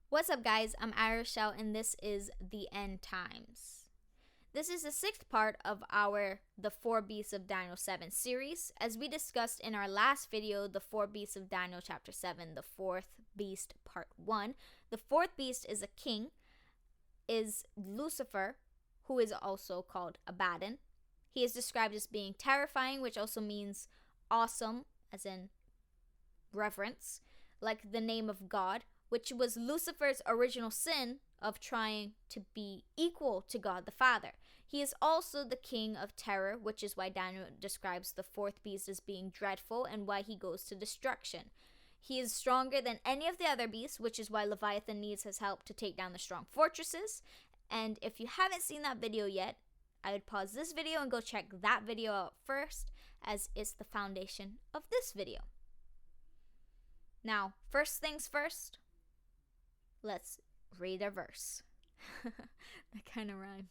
What's up, guys? I'm ArieRashelle, and this is the End Times. This is the sixth part of our The Four Beasts of Daniel 7 series. As we discussed in our last video, The Four Beasts of Daniel chapter 7, the fourth beast part 1. The fourth beast is a king, is Lucifer, who is also called Abaddon. He is described as being terrifying, which also means awesome, as in reverence, like the name of God, which was Lucifer's original sin of trying to be equal to God the Father. He is also the king of terror, which is why Daniel describes the fourth beast as being dreadful and why he goes to destruction. He is stronger than any of the other beasts, which is why Leviathan needs his help to take down the strong fortresses. And if you haven't seen that video yet, I would pause this video and go check that video out first, as it's the foundation of this video. Now, first things first, let's read a verse. That kind of rhymed.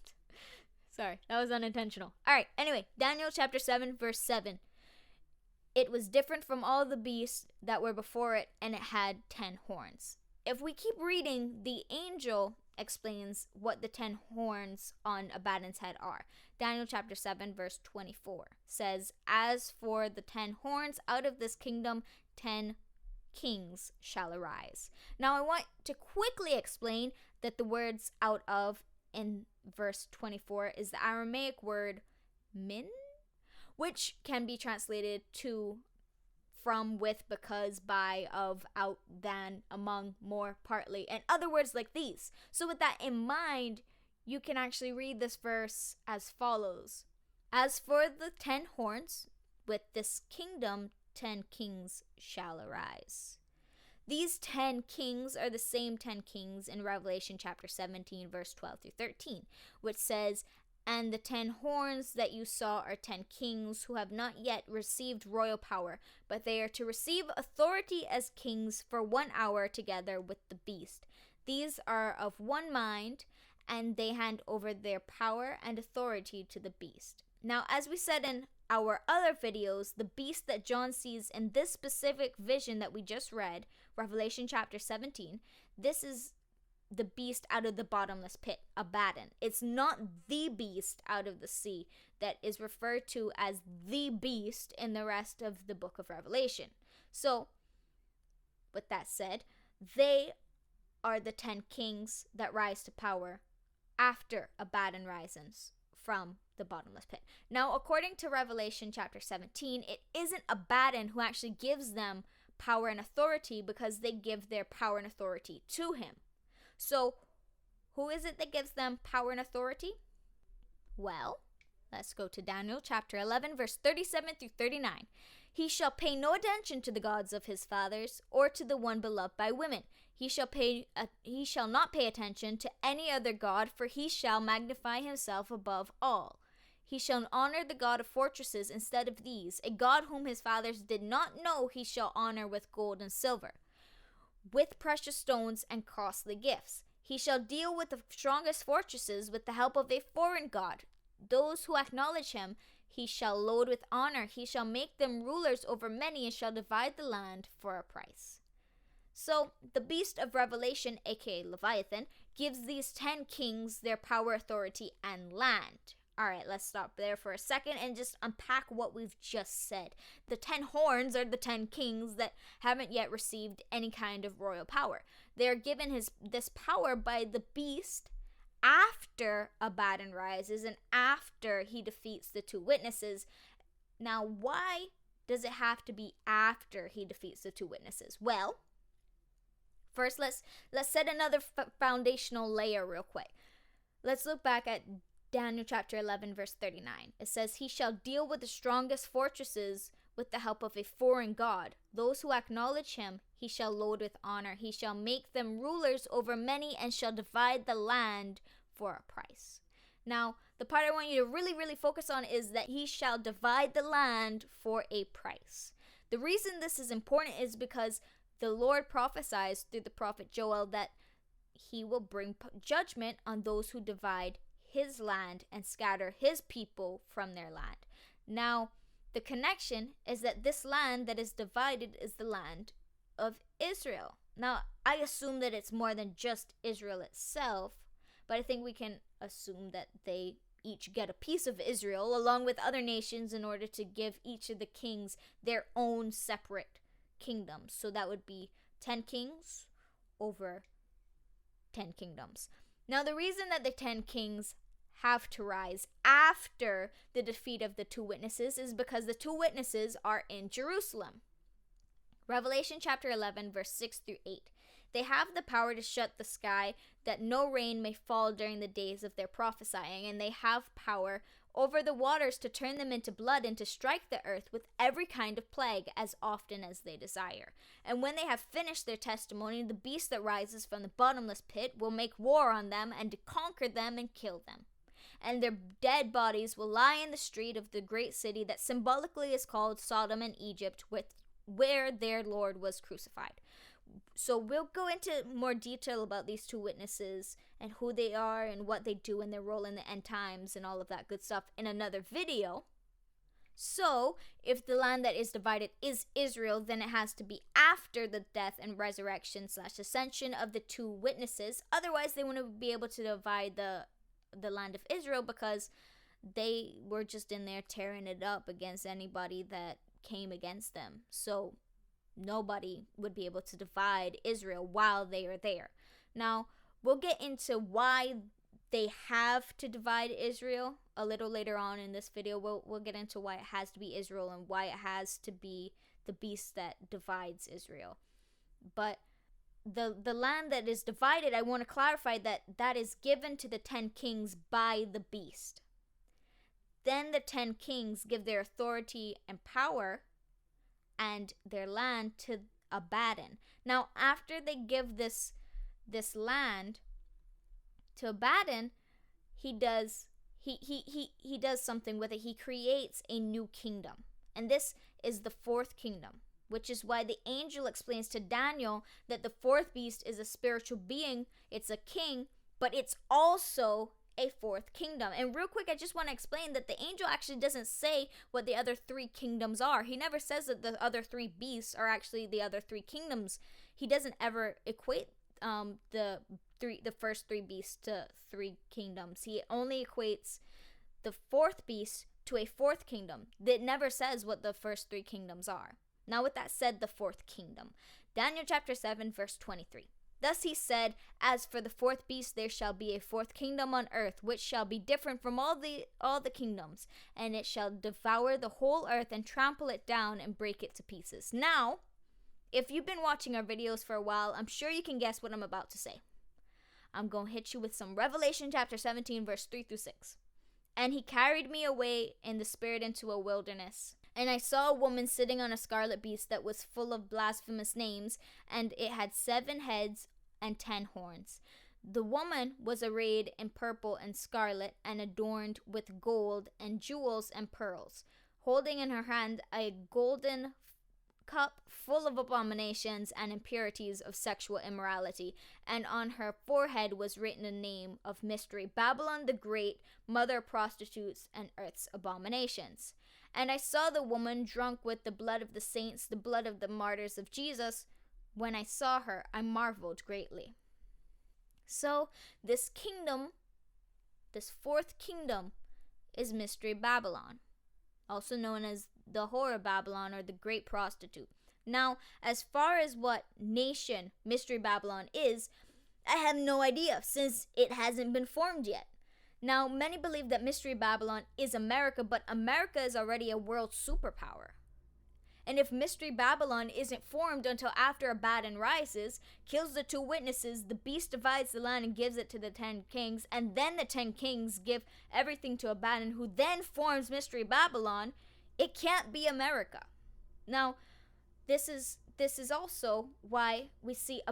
Sorry, that was unintentional. Alright, anyway, Daniel chapter 7, verse 7. It was different from all the beasts that were before it, and it had 10 horns. If we keep reading, the angel explains what the 10 horns on Abaddon's head are. Daniel chapter 7, verse 24 says, "As for the 10 horns, out of this kingdom 10 kings shall arise." Now I want to quickly explain that the words "out of" in verse 24 is the Aramaic word min, which can be translated to from, with, because, by, of, out, than, among, more, partly, and other words like these. So with that in mind, you can actually read this verse as follows. As for the 10 horns, with this kingdom 10 kings shall arise. These 10 kings are the same 10 kings in Revelation chapter 17, verse 12 through 13, which says, "And the 10 horns that you saw are 10 kings who have not yet received royal power, but they are to receive authority as kings for 1 hour together with the beast. These are of one mind, and they hand over their power and authority to the beast." Now, as we said in our other videos, the beast that John sees in this specific vision that we just read, Revelation chapter 17, this is the beast out of the bottomless pit, Abaddon. It's not the beast out of the sea that is referred to as the beast in the rest of the book of Revelation. So, with that said, they are the 10 kings that rise to power after Abaddon rises from the bottomless pit. Now, according to Revelation chapter 17, it isn't Abaddon who actually gives them power and authority, because they give their power and authority to him. So, who is it that gives them power and authority? Well, let's go to Daniel chapter 11, verse 37 through 39. "He shall pay no attention to the gods of his fathers, or to the one beloved by women. He shall not pay attention to any other god, for he shall magnify himself above all. He shall honor the God of fortresses instead of these. A God whom his fathers did not know he shall honor with gold and silver, with precious stones and costly gifts. He shall deal with the strongest fortresses with the help of a foreign god. Those who acknowledge him he shall load with honor. He shall make them rulers over many, and shall divide the land for a price." So, the beast of Revelation, aka Leviathan, gives these 10 kings their power, authority, and land. Alright, let's stop there for a second and just unpack what we've just said. The 10 horns are the 10 kings that haven't yet received any kind of royal power. They are given this power by the beast after Abaddon rises and after he defeats the 2 witnesses. Now, why does it have to be after he defeats the 2 witnesses? Well, first let's set another foundational layer real quick. Let's look back at Daniel chapter 11, verse 39. It says, "He shall deal with the strongest fortresses with the help of a foreign god. Those who acknowledge him he shall load with honor. He shall make them rulers over many, and shall divide the land for a price." Now, the part I want you to really focus on is that he shall divide the land for a price. The reason this is important is because the Lord prophesies through the prophet Joel that he will bring judgment on those who divide his land and scatter his people from their land. Now, the connection is that this land that is divided is the land of Israel. Now, I assume that it's more than just Israel itself, but I think we can assume that they each get a piece of Israel along with other nations in order to give each of the kings their own separate kingdoms. So that would be 10 kings over 10 kingdoms. Now, the reason that the 10 kings have to rise after the defeat of the two witnesses is because the two witnesses are in Jerusalem. Revelation chapter 11, verse 6 through 8. They have the power to shut the sky that no rain may fall during the days of their prophesying, and they have power over the waters to turn them into blood and to strike the earth with every kind of plague as often as they desire. And when they have finished their testimony, the beast that rises from the bottomless pit will make war on them and to conquer them and kill them. And their dead bodies will lie in the street of the great city that symbolically is called Sodom and Egypt, where their Lord was crucified. So we'll go into more detail about these two witnesses and who they are and what they do and their role in the end times and all of that good stuff in another video. So if the land that is divided is Israel, then it has to be after the death and resurrection / ascension of the two witnesses. Otherwise, they wouldn't be able to divide the land of Israel because they were just in there tearing it up against anybody that came against them. So nobody would be able to divide Israel while they are there. Now, we'll get into why they have to divide Israel a little later on in this video. We'll get into why it has to be Israel and why it has to be the beast that divides Israel. But the land that is divided, I want to clarify that is given to the 10 kings by the beast. Then the 10 kings give their authority and power and their land to Abaddon. Now, after they give this land to Abaddon, he does something with it. He creates a new kingdom, and this is the fourth kingdom, which is why the angel explains to Daniel that the fourth beast is a spiritual being. It's a king, but it's also a fourth kingdom. And real quick, I just want to explain that the angel actually doesn't say what the other three kingdoms are. He never says that the other three beasts are actually the other three kingdoms. He doesn't ever equate the first three beasts to three kingdoms. He only equates the fourth beast to a fourth kingdom. That never says what the first three kingdoms are. Now, with that said, the fourth kingdom. Daniel chapter 7, verse 23. Thus he said, as for the fourth beast, there shall be a fourth kingdom on earth, which shall be different from all the kingdoms, and it shall devour the whole earth and trample it down and break it to pieces. Now, if you've been watching our videos for a while, I'm sure you can guess what I'm about to say. I'm going to hit you with some Revelation chapter 17, verse 3 through 6. And he carried me away in the spirit into a wilderness. And I saw a woman sitting on a scarlet beast that was full of blasphemous names, and it had 7 heads and 10 horns. The woman was arrayed in purple and scarlet, and adorned with gold and jewels and pearls, holding in her hand a golden cup full of abominations and impurities of sexual immorality, and on her forehead was written a name of mystery, Babylon the Great, mother of prostitutes and earth's abominations. And I saw the woman drunk with the blood of the saints, the blood of the martyrs of Jesus. When I saw her, I marveled greatly. So this kingdom, this fourth kingdom, is Mystery Babylon, also known as the Whore of Babylon or the Great Prostitute. Now, as far as what nation Mystery Babylon is, I have no idea since it hasn't been formed yet. Now, many believe that Mystery Babylon is America, but America is already a world superpower. And if Mystery Babylon isn't formed until after Abaddon rises, kills the two witnesses, the beast divides the land and gives it to the 10 kings, and then the 10 kings give everything to Abaddon, who then forms Mystery Babylon, it can't be America. Now, this is also why we see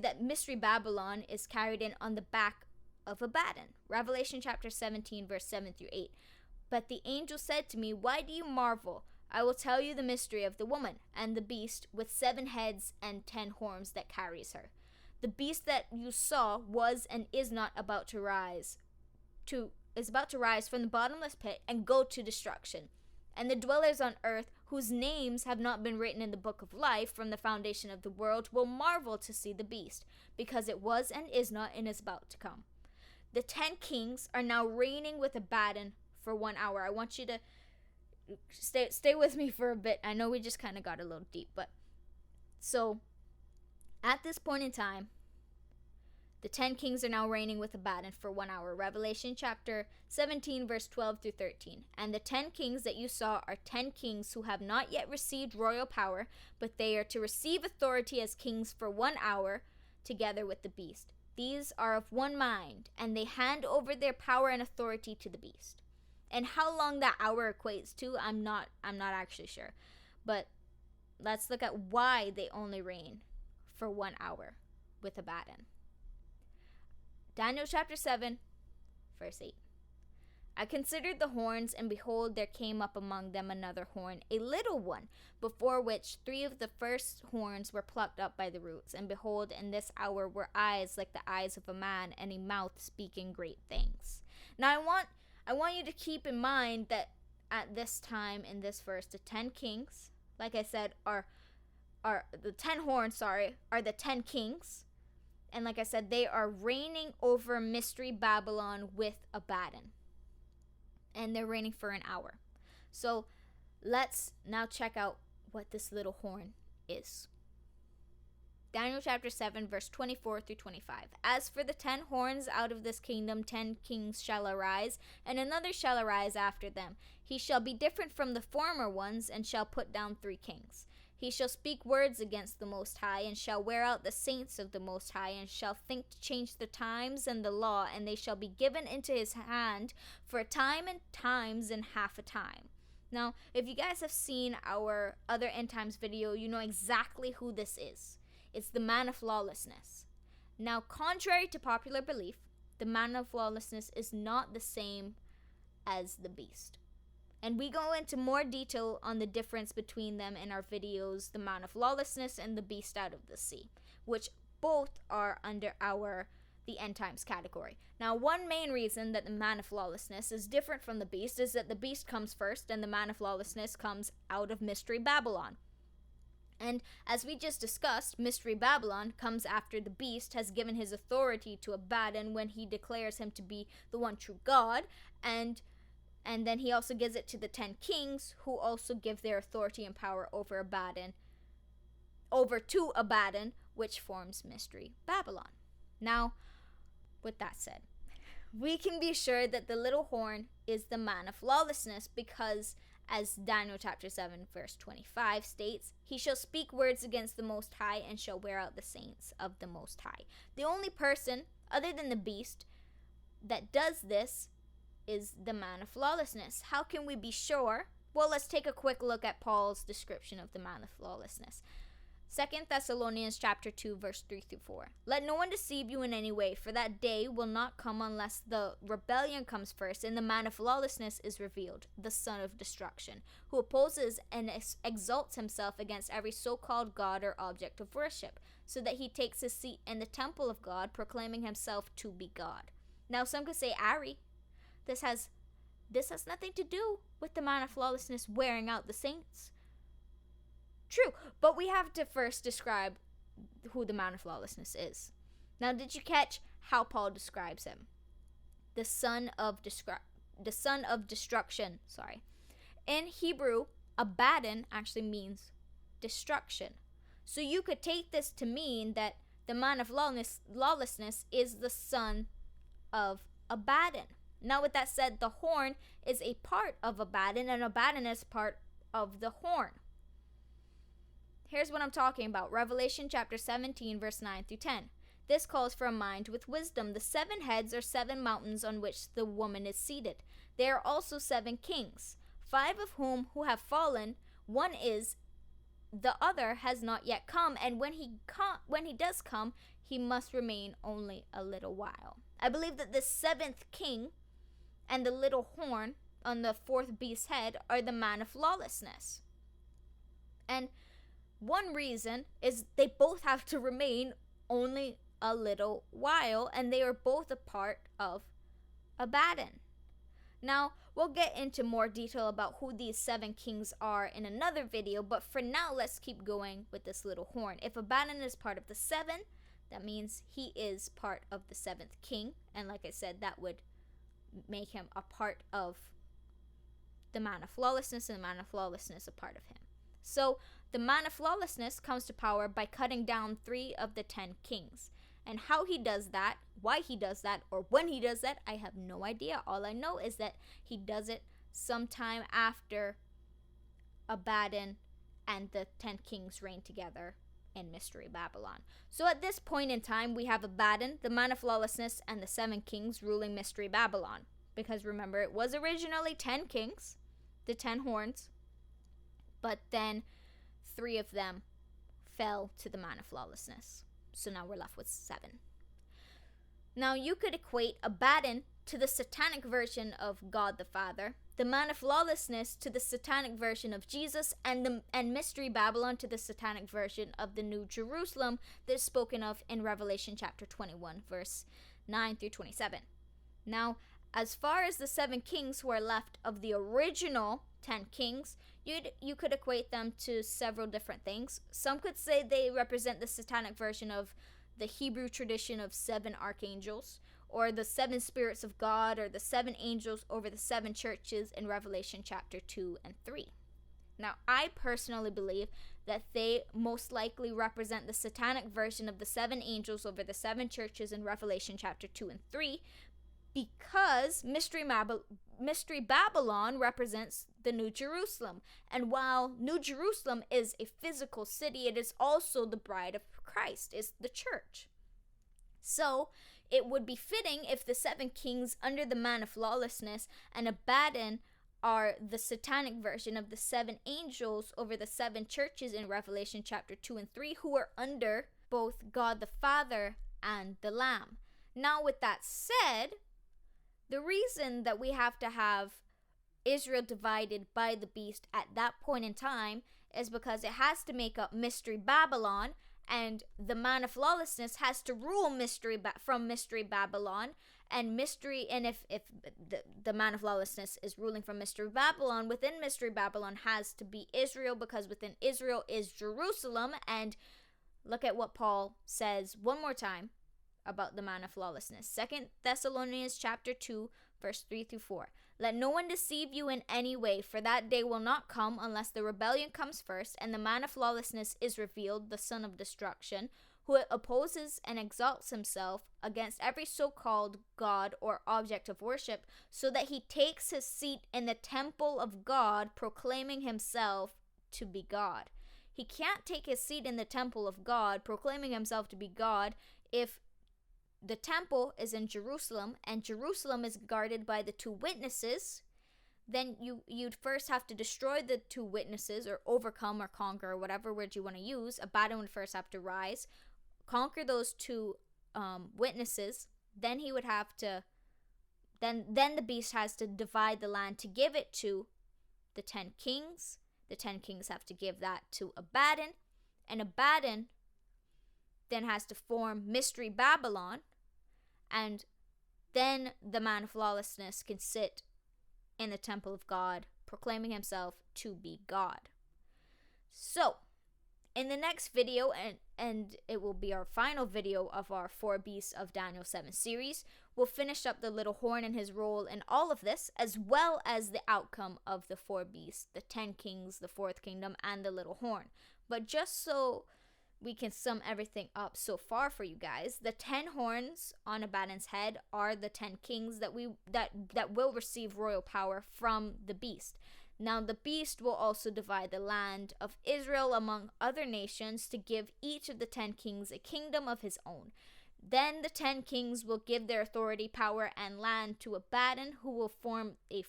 that Mystery Babylon is carried in on the back of Abaddon. Revelation chapter 17, verse 7 through 8. But the angel said to me, why do you marvel? I will tell you the mystery of the woman and the beast with 7 heads and 10 horns that carries her. The beast that you saw was and is about to rise from the bottomless pit and go to destruction. And the dwellers on earth whose names have not been written in the book of life from the foundation of the world, will marvel to see the beast, because it was and is not and is about to come. The 10 kings are now reigning with Abaddon for 1 hour. I want you to stay with me for a bit. I know we just kind of got a little deep, but so at this point in time, the 10 kings are now reigning with Abaddon for 1 hour. Revelation chapter 17, verse 12 through 13. And the 10 kings that you saw are 10 kings who have not yet received royal power, but they are to receive authority as kings for 1 hour together with the beast. These are of one mind, and they hand over their power and authority to the beast. And how long that hour equates to, I'm not actually sure. But let's look at why they only reign for 1 hour with Abaddon. Daniel chapter 7, verse 8. I considered the horns, and behold, there came up among them another horn, a little one, before which 3 of the first horns were plucked up by the roots. And behold, in this hour were eyes like the eyes of a man, and a mouth speaking great things. Now I want you to keep in mind that at this time in this verse, the 10 kings, like I said, are the 10 horns, are the 10 kings. And like I said, they are reigning over Mystery Babylon with Abaddon. And they're reigning for an hour. So let's now check out what this little horn is. Daniel chapter 7, verse 24 through 25. As for the 10 horns out of this kingdom, 10 kings shall arise, and another shall arise after them. He shall be different from the former ones, and shall put down 3 kings. He shall speak words against the Most High, and shall wear out the saints of the Most High, and shall think to change the times and the law, and they shall be given into his hand for a time and times and half a time. Now, if you guys have seen our other end times video, you know exactly who this is. It's the man of lawlessness. Now, contrary to popular belief, the man of lawlessness is not the same as the beast. And we go into more detail on the difference between them in our videos, the man of lawlessness and the beast out of the sea, which both are under the end times category. Now, one main reason that the man of lawlessness is different from the beast is that the beast comes first and the man of lawlessness comes out of Mystery Babylon. And as we just discussed, Mystery Babylon comes after the beast has given his authority to Abaddon when he declares him to be the one true God, and then he also gives it to the 10 kings, who also give their authority and power over to Abaddon, which forms Mystery Babylon. Now, with that said, we can be sure that the little horn is the man of lawlessness, because as Daniel chapter 7 verse 25 states, he shall speak words against the Most High, and shall wear out the saints of the Most High. The only person other than the beast that does this is the man of lawlessness. How can we be sure? Well, let's take a quick look at Paul's description of the man of lawlessness. 2 Thessalonians chapter 2 verse 3 through 4. Let no one deceive you in any way, for that day will not come unless the rebellion comes first, and the man of lawlessness is revealed, the son of destruction, who opposes and exalts himself against every so-called God or object of worship, so that he takes his seat in the temple of God, proclaiming himself to be God. Now some could say, Ari, this has nothing to do with the man of lawlessness wearing out the saints. True, but we have to first describe who the man of lawlessness is. Now, did you catch how Paul describes him? The son of destruction. In Hebrew, Abaddon actually means destruction. So you could take this to mean that the man of lawlessness is the son of Abaddon. Now, with that said, the horn is a part of Abaddon, and Abaddon is part of the horn. Here's what I'm talking about. Revelation chapter 17, verse 9 through 10. This calls for a mind with wisdom. The 7 heads are 7 mountains on which the woman is seated. There are also 7 kings, 5 of whom have fallen. One is, the other has not yet come, and when he does come, he must remain only a little while. I believe that the 7th king and the little horn on the 4th beast's head are the man of lawlessness. And one reason is they both have to remain only a little while, and they are both a part of Abaddon. Now, we'll get into more detail about who these 7 kings are in another video, but for now, let's keep going with this little horn. If Abaddon is part of the 7, that means he is part of the 7th king, and like I said, that would make him a part of the man of lawlessness, and the man of lawlessness a part of him. So, the man of lawlessness comes to power by cutting down 3 of the 10 kings. And how he does that, why he does that, or when he does that, I have no idea. All I know is that he does it sometime after Abaddon and the 10 kings reign together in Mystery Babylon. So at this point in time, we have Abaddon, the man of lawlessness, and the 7 kings ruling Mystery Babylon. Because remember, it was originally 10 kings, the 10 horns, but then 3 of them fell to the man of lawlessness. So now we're left with 7. Now you could equate Abaddon to the satanic version of God the Father, the man of lawlessness to the satanic version of Jesus, and Mystery Babylon to the satanic version of the New Jerusalem that's spoken of in Revelation chapter 21, verse 9 through 27. Now, as far as the 7 kings who are left of the original 10 kings, you could equate them to several different things. Some could say they represent the satanic version of the Hebrew tradition of 7 archangels, or the 7 spirits of God, or the 7 angels over the 7 churches in Revelation chapter 2 and 3. Now, I personally believe that they most likely represent the satanic version of the 7 angels over the 7 churches in Revelation chapter 2 and 3, because Mystery Babylon represents the New Jerusalem. And while New Jerusalem is a physical city, it is also the bride of Christ, is the church. So, it would be fitting if the 7 kings under the man of lawlessness and Abaddon are the satanic version of the 7 angels over the 7 churches in Revelation chapter 2 and 3, who are under both God the Father and the Lamb. Now, with that said, the reason that we have to have Israel divided by the beast at that point in time is because it has to make up Mystery Babylon, and the man of lawlessness has to rule from Mystery Babylon, and if the man of lawlessness is ruling from Mystery Babylon, within Mystery Babylon has to be Israel, because within Israel is Jerusalem. And look at what Paul says one more time about the man of lawlessness. 2 Thessalonians chapter 2, verse 3 through 4. Let no one deceive you in any way, for that day will not come unless the rebellion comes first, and the man of lawlessness is revealed, the son of destruction, who opposes and exalts himself against every so-called God or object of worship, so that he takes his seat in the temple of God, proclaiming himself to be God. He can't take his seat in the temple of God, proclaiming himself to be God, if the temple is in Jerusalem, and Jerusalem is guarded by the 2 witnesses. Then you'd first have to destroy the 2 witnesses, or overcome or conquer, or whatever word you want to use. Abaddon would first have to rise, conquer those 2 witnesses. Then he would have to, then the beast has to divide the land to give it to the 10 kings. The 10 kings have to give that to Abaddon, and Abaddon then has to form Mystery Babylon, and then the man of lawlessness can sit in the temple of God, proclaiming himself to be God. So, in the next video, and it will be our final video of our 4 Beasts of Daniel 7 series, we'll finish up the little horn and his role in all of this, as well as the outcome of the 4 beasts, the 10 kings, the 4th kingdom, and the little horn. But just so we can sum everything up so far for you guys, the 10 horns on Abaddon's head are the 10 kings that will receive royal power from the beast. Now the beast will also divide the land of Israel among other nations to give each of the 10 kings a kingdom of his own. Then the 10 kings will give their authority, power, and land to Abaddon, who will form the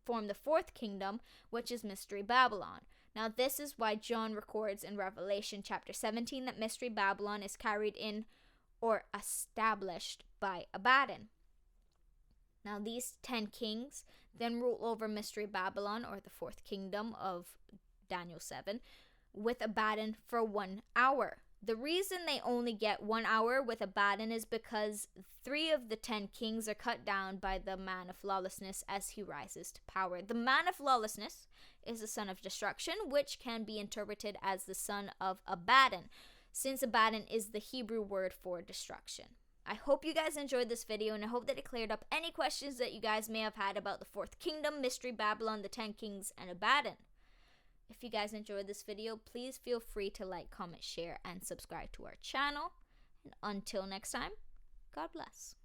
4th kingdom, which is Mystery Babylon. Now this is why John records in Revelation chapter 17 that Mystery Babylon is carried in or established by Abaddon. Now these 10 kings then rule over Mystery Babylon, or the 4th kingdom of Daniel 7, with Abaddon for 1 hour. The reason they only get 1 hour with Abaddon is because 3 of the 10 kings are cut down by the man of lawlessness as he rises to power. The man of lawlessness is the son of destruction, which can be interpreted as the son of Abaddon, since Abaddon is the Hebrew word for destruction. I hope you guys enjoyed this video, and I hope that it cleared up any questions that you guys may have had about the 4th kingdom, Mystery Babylon, the 10 kings, and Abaddon. If you guys enjoyed this video, please feel free to like, comment, share, and subscribe to our channel. And until next time, God bless.